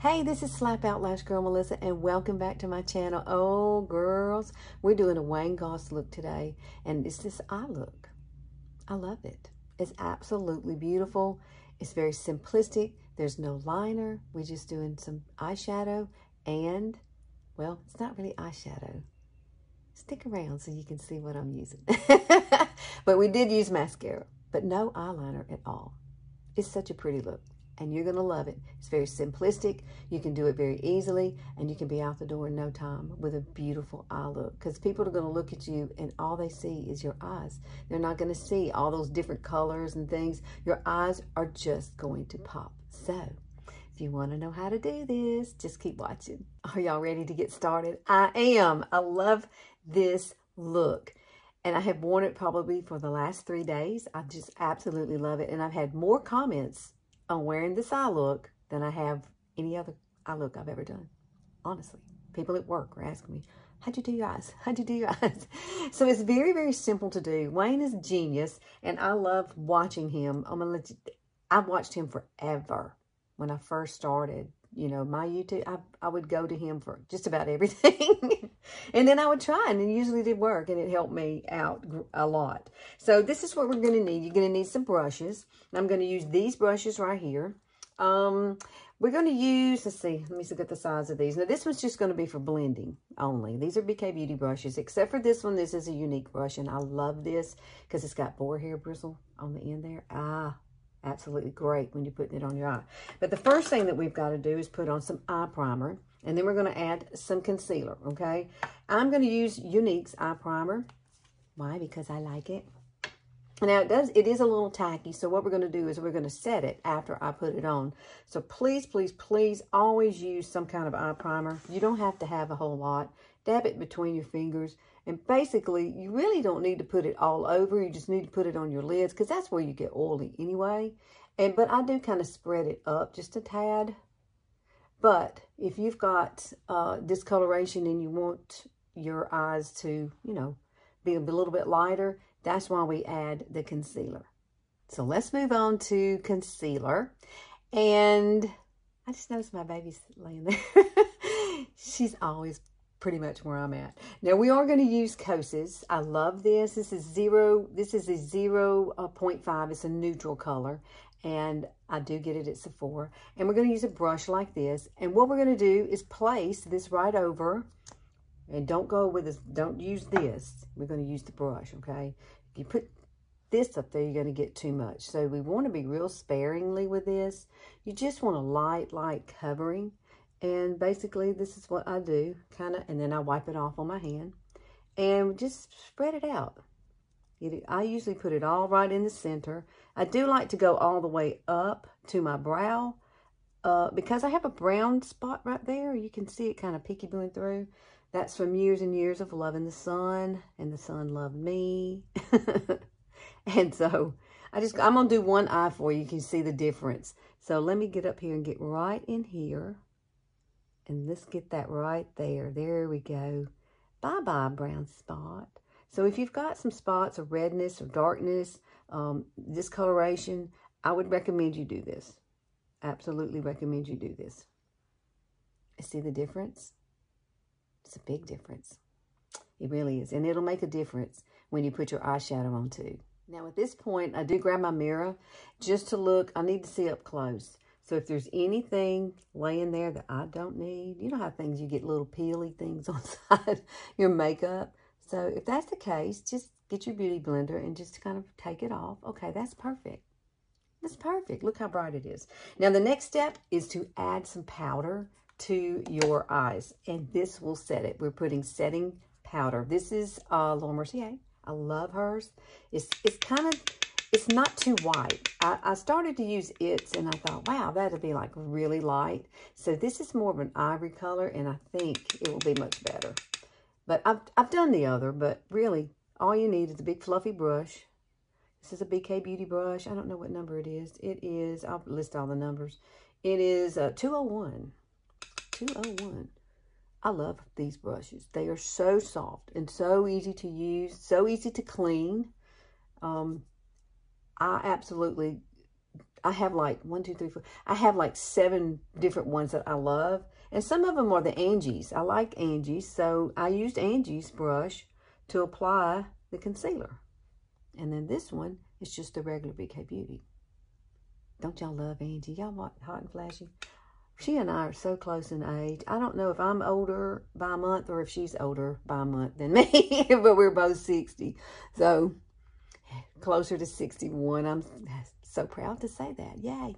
Hey, this is Slap Out Lash Girl Melissa, and welcome back to my channel. Oh, girls, we're doing a Wayne Goss look today, and it's this eye look. I love it. It's absolutely beautiful. It's very simplistic. There's no liner. We're just doing some eyeshadow, and, well, it's not really eyeshadow. Stick around so you can see what I'm using. But we did use mascara, but no eyeliner at all. It's such a pretty look. And you're going to love it. It's very simplistic. You can do it very easily, and you can be out the door in no time with a beautiful eye look. Because people are going to look at you, and all they see is your eyes. They're not going to see all those different colors and things. Your eyes are just going to pop. So, if you want to know how to do this, just keep watching. Are y'all ready to get started? I am. I love this look. And I have worn it probably for the last 3 days. I just absolutely love it. And I've had more comments on wearing this eye look than I have any other eye look I've ever done. Honestly, people at work are asking me, how'd you do your eyes? How'd you do your eyes? So it's very, very simple to do. Wayne is a genius, and I love watching him. I've watched him forever. When I first started, you know, my YouTube, I would go to him for just about everything. And then I would try, and it usually did work, and it helped me out a lot. So this is what we're going to need. You're going to need some brushes. I'm going to use these brushes right here. We're going to use, let's see, let me look at the size of these. Now, this one's just going to be for blending only. These are BK Beauty brushes, except for this one. This is a Younique brush, and I love this because it's got boar hair bristle on the end there. Absolutely great when you're putting it on your eye. But the first thing that we've got to do is put on some eye primer. And then we're going to add some concealer, okay? I'm going to use Younique's Eye Primer. Why? Because I like it. Now, it is a little tacky. So what we're going to do is we're going to set it after I put it on. So please, please, please always use some kind of eye primer. You don't have to have a whole lot. Dab it between your fingers. And basically, you really don't need to put it all over. You just need to put it on your lids because that's where you get oily anyway. But I do kind of spread it up just a tad. But if you've got discoloration and you want your eyes to, you know, be a little bit lighter, that's why we add the concealer. So let's move on to concealer. And I just noticed my baby's laying there. She's always pretty much where I'm at. Now we are going to use Kosas. I love this. This is a 0.5. It's a neutral color. And I do get it at Sephora. And we're going to use a brush like this. And what we're going to do is place this right over. And don't go with this. Don't use this. We're going to use the brush, okay? If you put this up there, you're going to get too much. So we want to be real sparingly with this. You just want a light covering. And basically, this is what I do, kind of. And then I wipe it off on my hand. And just spread it out. I usually put it all right in the center. I do like to go all the way up to my brow because I have a brown spot right there. You can see it kind of peeking through. That's from years and years of loving the sun, and the sun loved me. And so I'm going to do one eye for you. You can see the difference. So let me get up here and get right in here. And let's get that right there. There we go. Bye-bye, brown spot. So if you've got some spots of redness or darkness, discoloration, I would recommend you do this. Absolutely recommend you do this. See the difference? It's a big difference. It really is. And it'll make a difference when you put your eyeshadow on too. Now at this point, I do grab my mirror just to look. I need to see up close. So if there's anything laying there that I don't need, you know how you get little peely things on side your makeup. So if that's the case, just get your beauty blender and just kind of take it off. Okay, that's perfect. That's perfect. Look how bright it is. Now the next step is to add some powder to your eyes. And this will set it. We're putting setting powder. This is Mercier. I love hers. It's not too white. I started to use it and I thought, wow, that'd be like really light. So this is more of an ivory color and I think it will be much better. But I've done the other, but really all you need is a big fluffy brush. This is a BK Beauty brush. I don't know what number it is. It is, I'll list all the numbers. It is 201. 201. I love these brushes. They are so soft and so easy to use, so easy to clean. I absolutely I have like 1, 2, 3, 4. I have like 7 different ones that I love. And some of them are the Angie's. I like Angie's. So I used Angie's brush to apply the concealer. And then this one is just a regular BK Beauty. Don't y'all love Angie? Y'all want Hot and Flashy? She and I are so close in age. I don't know if I'm older by a month or if she's older by a month than me. But we're both 60. So closer to 61. I'm so proud to say that. Yay.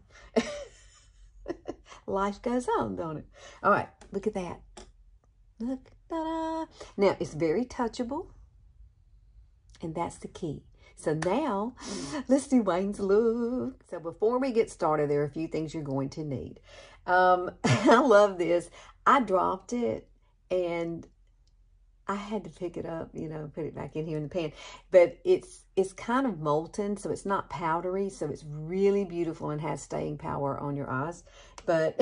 Life goes on, don't it? All right, look at that. Look. Ta-da. Now, it's very touchable. And that's the key. So now, let's do Wayne's look. So before we get started, there are a few things you're going to need. I love this. I dropped it and I had to pick it up, you know, put it back in here in the pan. But it's kind of molten, so it's not powdery. So it's really beautiful and has staying power on your eyes. But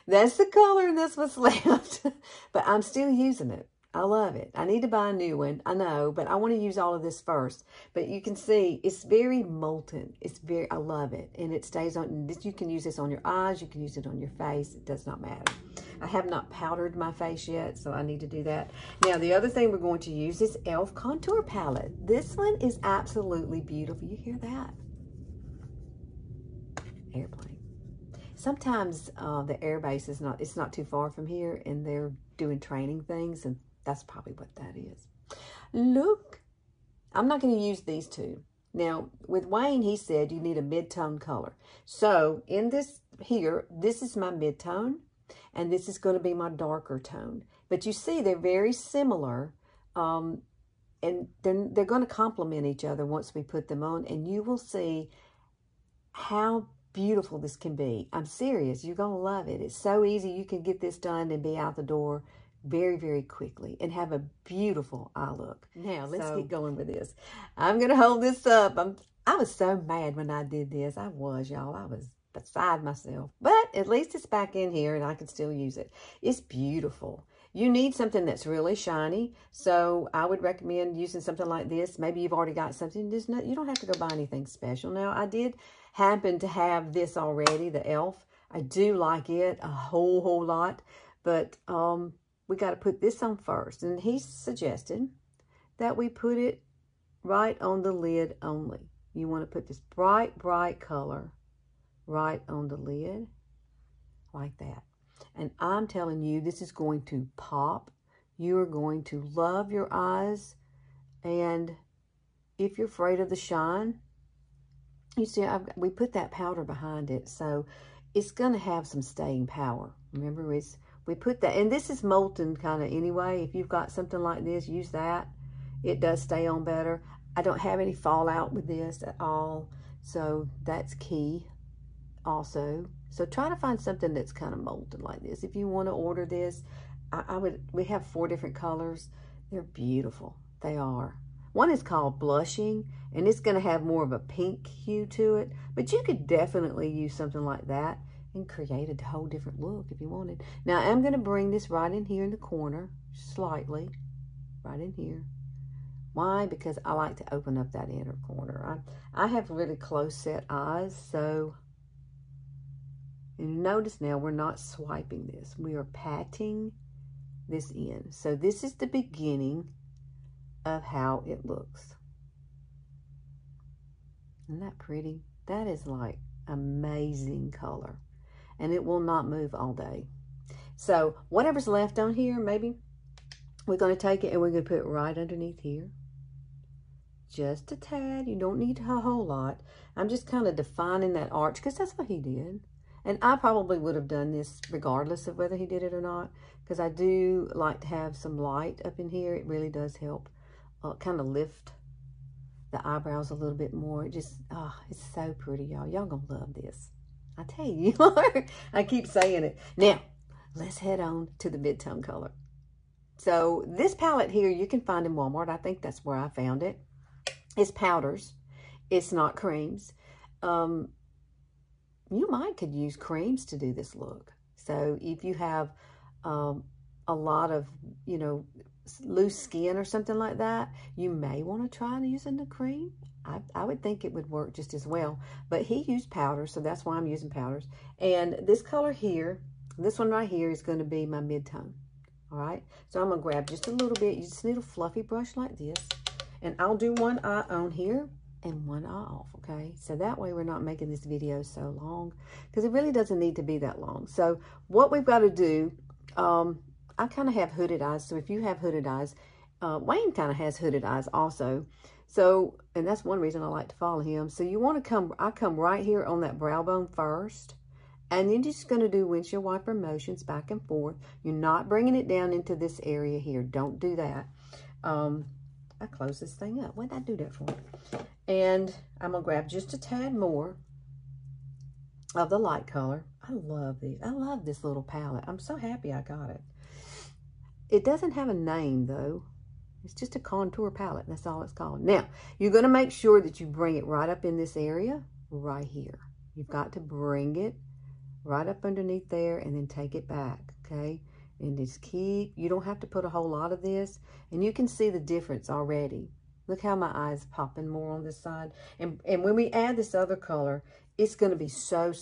that's the color and that's what's left. But I'm still using it. I love it. I need to buy a new one. I know, but I want to use all of this first. But you can see it's very molten. I love it. And it stays on. You can use this on your eyes. You can use it on your face. It does not matter. I have not powdered my face yet, so I need to do that. Now, the other thing we're going to use is e.l.f. Contour Palette. This one is absolutely beautiful. You hear that? Airplane. Sometimes the airbase is not too far from here, and they're doing training things, and that's probably what that is. Look, I'm not going to use these two. Now, with Wayne, he said you need a mid-tone color. So, in this here, this is my mid-tone, and this is going to be my darker tone. But you see, they're very similar, and they're going to complement each other once we put them on, and you will see how beautiful this can be. I'm serious. You're going to love it. It's so easy. You can get this done and be out the door very, very quickly and have a beautiful eye look. Now, let's get going with this. I'm going to hold this up. I was so mad when I did this. I was, y'all. I was beside myself. But at least it's back in here and I can still use it. It's beautiful. You need something that's really shiny. So I would recommend using something like this. Maybe you've already got something. You don't have to go buy anything special. Now, I did happen to have this already, the e.l.f. I do like it a whole lot. But we got to put this on first. And he suggested that we put it right on the lid only. You want to put this bright color right on the lid, like that. And I'm telling you, this is going to pop. You are going to love your eyes. And if you're afraid of the shine, you see, we put that powder behind it. So it's going to have some staying power. Remember, we put that, and this is molten kind of anyway. If you've got something like this, use that. It does stay on better. I don't have any fallout with this at all. So that's key also. So try to find something that's kind of molten like this. If you want to order this, we have 4 different colors. They're beautiful. They are. One is called Blushing, and it's going to have more of a pink hue to it. But you could definitely use something like that and create a whole different look if you wanted. Now, I'm going to bring this right in here in the corner, slightly, right in here. Why? Because I like to open up that inner corner. I have really close set eyes, so and notice now we're not swiping this. We are patting this in. So this is the beginning of how it looks. Isn't that pretty? That is like amazing color. And it will not move all day. So whatever's left on here, maybe we're going to take it and we're going to put it right underneath here. Just a tad. You don't need a whole lot. I'm just kind of defining that arch because that's what he did. And I probably would have done this regardless of whether he did it or not, because I do like to have some light up in here. It really does help kind of lift the eyebrows a little bit more. It just, it's so pretty, y'all. Y'all gonna love this. I tell you, I keep saying it. Now, let's head on to the mid-tone color. So this palette here, you can find in Walmart. I think that's where I found it. It's powders. It's not creams. You could use creams to do this look. So if you have a lot of, loose skin or something like that, you may want to try using the cream. I would think it would work just as well. But he used powders, so that's why I'm using powders. And this color here, this one right here is going to be my mid-tone. All right? So I'm going to grab just a little bit. You just need a fluffy brush like this. And I'll do one eye on here and one eye off, okay? So that way we're not making this video so long, because it really doesn't need to be that long. So what we've got to do, I kind of have hooded eyes. So if you have hooded eyes, Wayne kind of has hooded eyes also. So, and that's one reason I like to follow him. So you want to come, I come right here on that brow bone first. And then you're just going to do windshield wiper motions back and forth. You're not bringing it down into this area here. Don't do that. I close this thing up. What did I do that for? And I'm going to grab just a tad more of the light color. I love these. I love this little palette. I'm so happy I got it. It doesn't have a name, though. It's just a contour palette. That's all it's called. Now, you're going to make sure that you bring it right up in this area right here. You've got to bring it right up underneath there and then take it back, okay? And just keep, you don't have to put a whole lot of this. And you can see the difference already. Look how my eye's popping more on this side. And when we add this other color, it's going to be so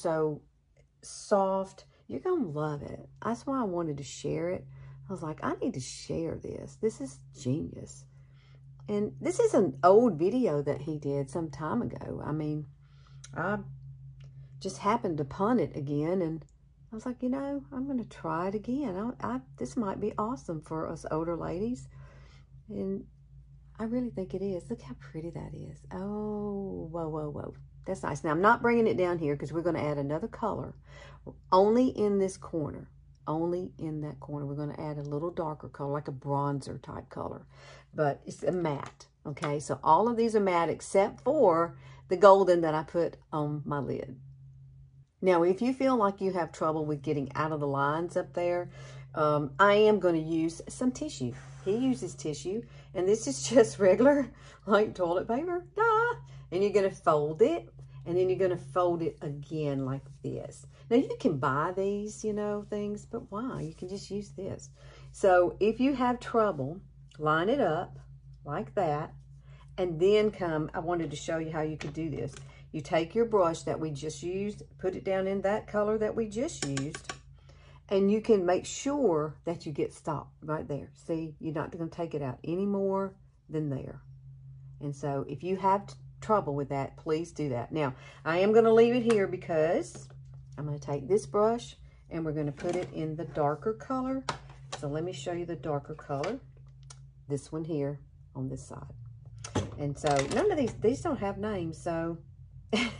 soft. You're going to love it. That's why I wanted to share it. I was like, I need to share this. This is genius. And this is an old video that he did some time ago. I mean, I just happened upon it again, and I was like, you know, I'm going to try it again. This might be awesome for us older ladies. And I really think it is. Look how pretty that is. Oh, whoa, whoa, whoa. That's nice. Now, I'm not bringing it down here because we're going to add another color. Only in this corner. Only in that corner. We're going to add a little darker color, like a bronzer type color. But it's a matte, okay? So all of these are matte except for the golden that I put on my lid. Now, if you feel like you have trouble with getting out of the lines up there, I am going to use some tissue. He uses tissue, and this is just regular, like toilet paper. And you're going to fold it, and then you're going to fold it again like this. Now, you can buy these, you know, things, but why? You can just use this. So if you have trouble, line it up like that, and then I wanted to show you how you could do this. You take your brush that we just used, put it down in that color that we just used, and you can make sure that you get stopped right there. See, you're not going to take it out any more than there. And so if you have trouble with that, please do that. Now, I am going to leave it here because I'm going to take this brush and we're going to put it in the darker color. So let me show you the darker color. This one here on this side. And so none of these don't have names, so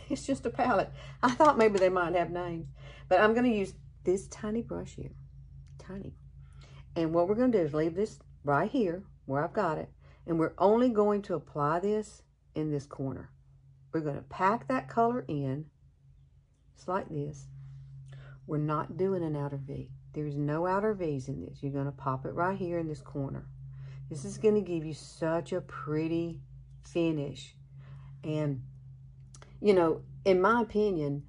it's just a palette. I thought maybe they might have names. But I'm going to use this tiny brush here. Tiny. And what we're going to do is leave this right here where I've got it. And we're only going to apply this in this corner. We're going to pack that color in. Just like this. We're not doing an outer V. There's no outer V's in this. You're going to pop it right here in this corner. This is going to give you such a pretty finish. And you know, in my opinion,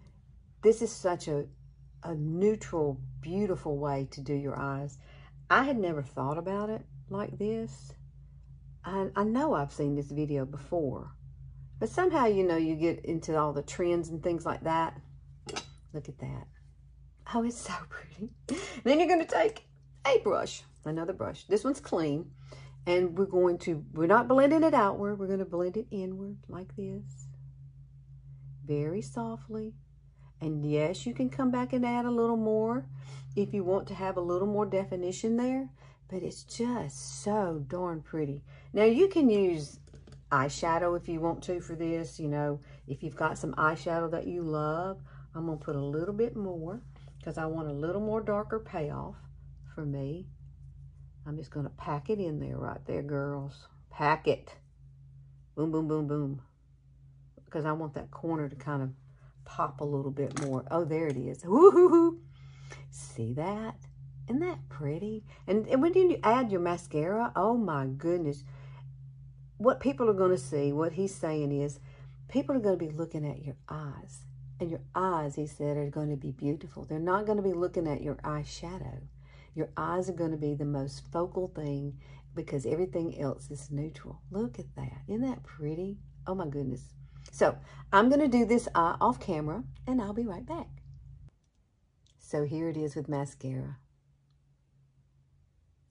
this is such a neutral, beautiful way to do your eyes. I had never thought about it like this. I know I've seen this video before, but somehow, you know, you get into all the trends and things like that. Look at that. Oh, it's so pretty. Then you're going to take a brush, another brush. This one's clean, and we're not blending it outward. We're going to blend it inward like this. Very softly. And yes, you can come back and add a little more if you want to have a little more definition there, but it's just so darn pretty. Now you can use eyeshadow if you want to for this, you know, if you've got some eyeshadow that you love. I'm going to put a little bit more because I want a little more darker payoff for me. I'm just going to pack it in there right there, girls. Pack it. Boom, boom, boom, boom. Because I want that corner to kind of pop a little bit more. Oh, there it is. Woo-hoo-hoo. See that? Isn't that pretty? And when you add your mascara, oh my goodness. What people are going to see, what he's saying is, people are going to be looking at your eyes. And your eyes, he said, are going to be beautiful. They're not going to be looking at your eyeshadow. Your eyes are going to be the most focal thing because everything else is neutral. Look at that. Isn't that pretty? Oh my goodness. So I'm going to do this eye off camera, and I'll be right back. So here it is with mascara.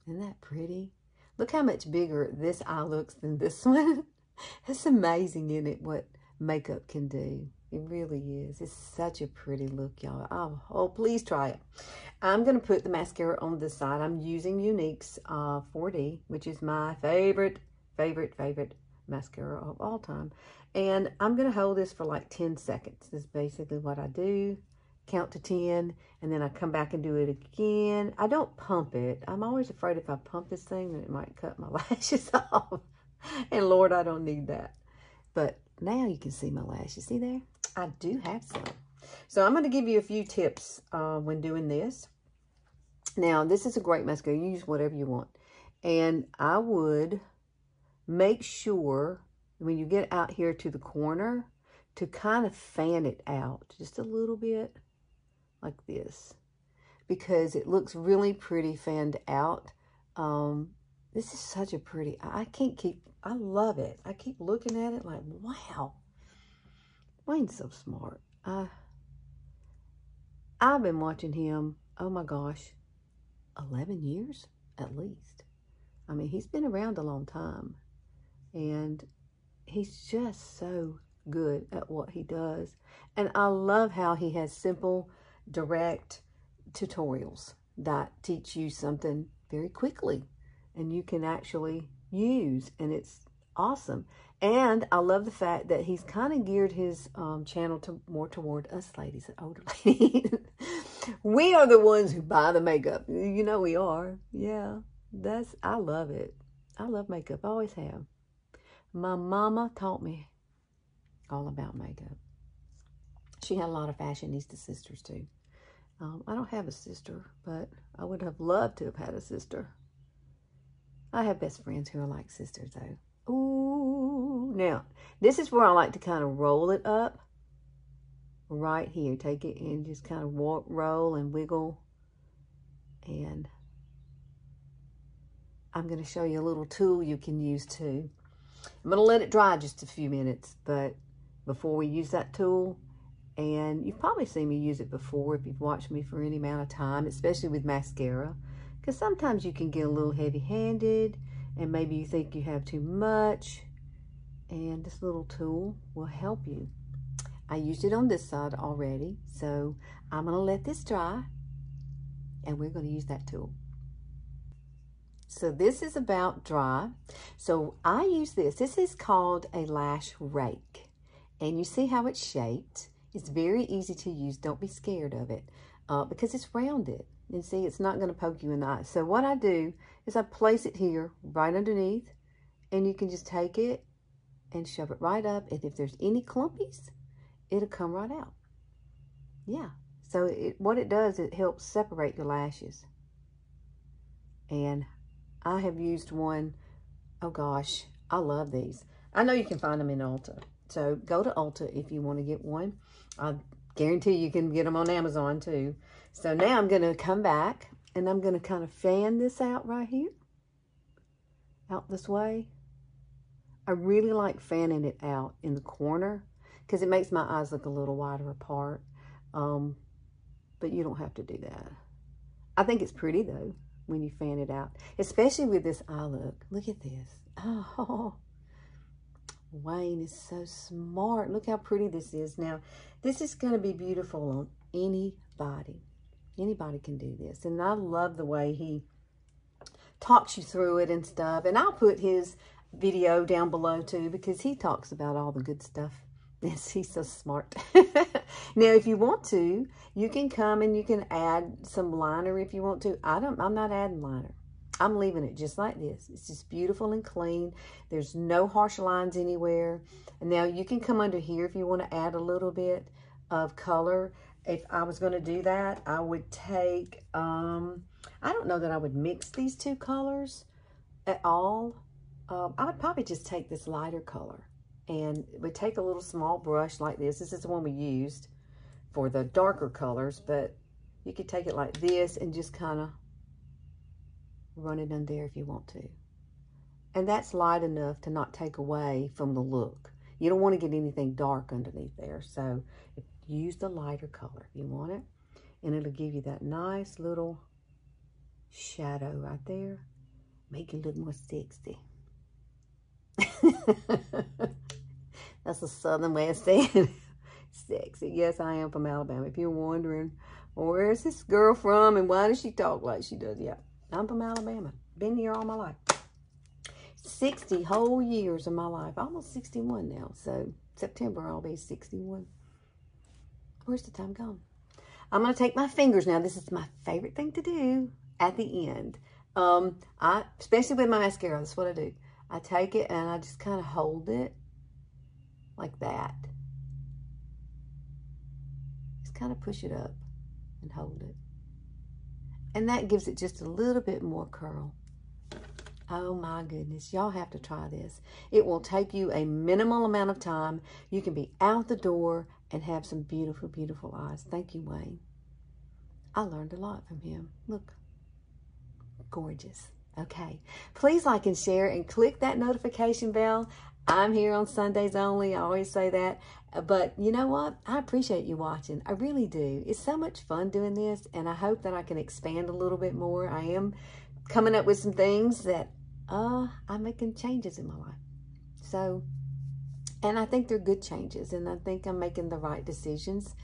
Isn't that pretty? Look how much bigger this eye looks than this one. It's amazing, isn't it, what makeup can do? It really is. It's such a pretty look, y'all. Oh, please try it. I'm going to put the mascara on this side. I'm using Younique's 4D, which is my favorite mascara of all time. And I'm going to hold this for like 10 seconds. This is basically what I do. Count to 10, and then I come back and do it again. I don't pump it. I'm always afraid if I pump this thing that it might cut my lashes off. And Lord, I don't need that. But now you can see my lashes. See there? I do have some. So I'm going to give you a few tips when doing this. Now, this is a great mascara. You use whatever you want. And I would make sure when you get out here to the corner to kind of fan it out just a little bit like this, because it looks really pretty fanned out. This is such a pretty, I love it. I keep looking at it like, wow, Wayne's so smart. I've been watching him, oh my gosh, 11 years at least. I mean, he's been around a long time, and he's just so good at what he does. And I love how he has simple, direct tutorials that teach you something very quickly and you can actually use, and it's awesome. And I love the fact that he's kind of geared his channel to more toward us ladies, older ladies. We are the ones who buy the makeup. You know we are. Yeah, I love it. I love makeup. I always have. My mama taught me all about makeup. She had a lot of fashionista sisters too. I don't have a sister, but I would have loved to have had a sister. I have best friends who are like sisters though. Ooh, now this is where I like to kind of roll it up. Right here, take it and just kind of roll and wiggle. And I'm going to show you a little tool you can use too. I'm going to let it dry just a few minutes, but before we use that tool, and you've probably seen me use it before if you've watched me for any amount of time, especially with mascara, because sometimes you can get a little heavy-handed and maybe you think you have too much, and this little tool will help you. I used it on this side already, so I'm going to let this dry, and we're going to use that tool. So this is about dry. So I use this. This is called a lash rake. And you see how it's shaped. It's very easy to use. Don't be scared of it because it's rounded. And see, it's not going to poke you in the eye. So what I do is I place it here right underneath. And you can just take it and shove it right up. And if there's any clumpies, it'll come right out. Yeah. So what it does, it helps separate your lashes. And I have used one, oh gosh, I love these. I know you can find them in Ulta. So go to Ulta if you want to get one. I guarantee you can get them on Amazon too. So now I'm going to come back and I'm going to kind of fan this out right here. Out this way. I really like fanning it out in the corner because it makes my eyes look a little wider apart. But you don't have to do that. I think it's pretty though when you fan it out, especially with this eye look. Look at this. Oh, Wayne is so smart. Look how pretty this is. Now, this is going to be beautiful on anybody. Anybody can do this. And I love the way he talks you through it and stuff. And I'll put his video down below too because he talks about all the good stuff. Yes, he's so smart. Now, if you want to, you can come and you can add some liner if you want to. I'm not adding liner. I'm leaving it just like this. It's just beautiful and clean. There's no harsh lines anywhere. And now you can come under here if you want to add a little bit of color. If I was going to do that, I would take, I don't know that I would mix these two colors at all. I would probably just take this lighter color. And we take a little small brush like this. This is the one we used for the darker colors, but you could take it like this and just kind of run it in there if you want to. And that's light enough to not take away from the look. You don't want to get anything dark underneath there. So use the lighter color if you want it. And it'll give you that nice little shadow right there. Make it look more sexy. That's a southern way of saying sexy. Yes, I am from Alabama. If you're wondering, well, where's this girl from and why does she talk like she does? Yeah, I'm from Alabama. Been here all my life. 60 whole years of my life. Almost 61 now. So September I'll be 61. Where's the time gone? I'm going to take my fingers now. This is my favorite thing to do at the end. Especially with my mascara, that's what I do. I take it and I just kind of hold it like that. Just kind of push it up and hold it. And that gives it just a little bit more curl. Oh my goodness, y'all have to try this. It will take you a minimal amount of time. You can be out the door and have some beautiful, beautiful eyes. Thank you, Wayne. I learned a lot from him. Look, gorgeous. Okay, please like and share and click that notification bell. I'm here on Sundays only. I always say that. But you know what? I appreciate you watching. I really do. It's so much fun doing this, and I hope that I can expand a little bit more. I am coming up with some things that I'm making changes in my life. So, and I think they're good changes, and I think I'm making the right decisions.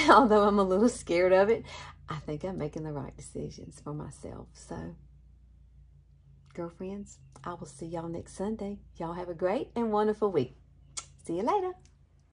Although I'm a little scared of it, I think I'm making the right decisions for myself. So, girlfriends, I will see y'all next Sunday. Y'all have a great and wonderful week. See you later.